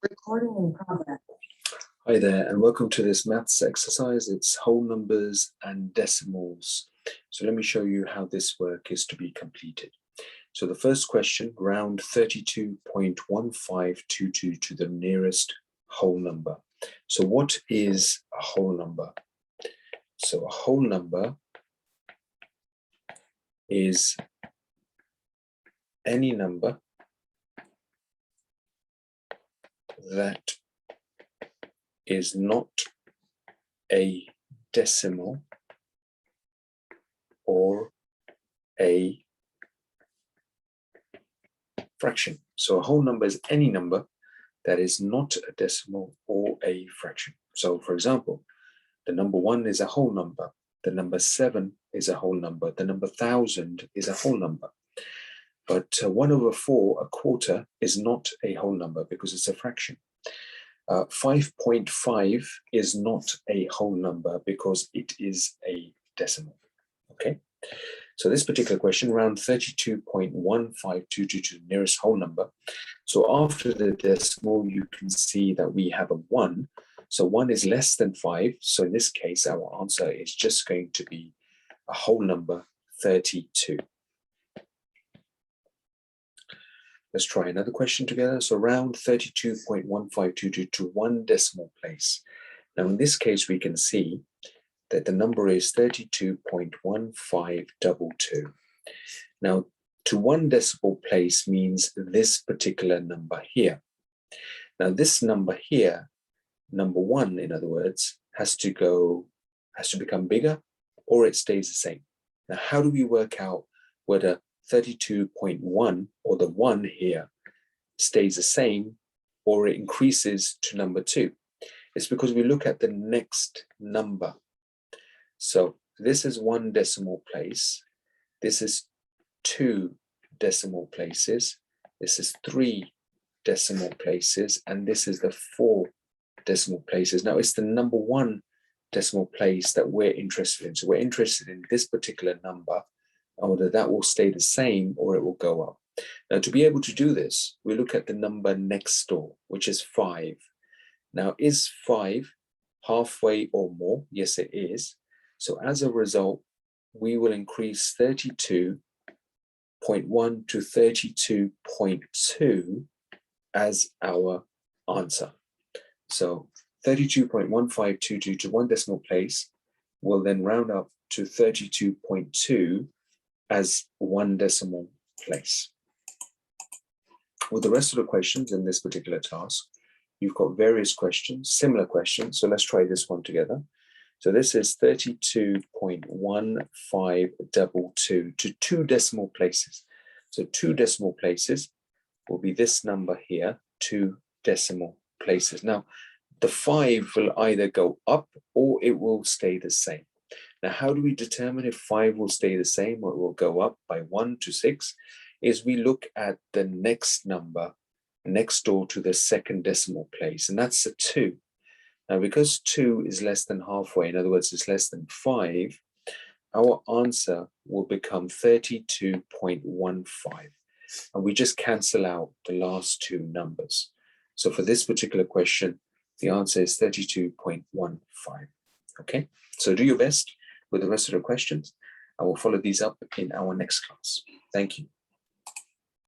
Recording in progress. Hi there, and welcome to this maths exercise. It's whole numbers and decimals. So let me show you how this work is to be completed. So the first question, round 32.1522 to the nearest whole number. So what is a whole number? So a whole number is any number that is not a decimal or a fraction. So a whole number is any number that is not a decimal or a fraction. So for example, the number 1 is a whole number, the number 7 is a whole number, the number 1000 is a whole number. But 1/4, a quarter, is not a whole number because it's a fraction. 5.5 is not a whole number because it is a decimal. Okay, so this particular question, round 32.1522 to the nearest whole number. So after the decimal, you can see that we have a 1. So 1 is less than 5. So in this case, our answer is just going to be a whole number, 32. Let's try another question together. So round 32.1522 to 1 decimal place. Now in this case, we can see that the number is 32.1522. Now to 1 decimal place means this particular number here. Now this number here, number 1 in other words, has to become bigger or it stays the same. Now how do we work out whether 32.1 or the 1 here stays the same or it increases to number 2? It's because we look at the next number. So this is 1 decimal place, this is 2 decimal places, this is 3 decimal places, and this is the 4 decimal places. Now it's the number 1 decimal place that we're interested in. So we're interested in this particular number, and whether that will stay the same or it will go up. Now, to be able to do this, we look at the number next door, which is 5. Now, is 5 halfway or more? Yes, it is. So as a result, we will increase 32.1 to 32.2 as our answer. So 32.1522 to 1 decimal place will then round up to 32.2 as 1 decimal place. With the rest of the questions in this particular task, you've got various questions, similar questions. So let's try this one together. So this is 32.1522 to 2 decimal places. So 2 decimal places will be this number here, 2 decimal places. Now, the 5 will either go up or it will stay the same. Now, how do we determine if 5 will stay the same or it will go up by 1 to 6? Is we look at the next number next door to the 2nd decimal place, and that's a 2. Now, because 2 is less than halfway, in other words, it's less than 5, our answer will become 32.15. And we just cancel out the last 2 numbers. So for this particular question, the answer is 32.15. Okay, so do your best with the rest of the questions. I will follow these up in our next class. Thank you.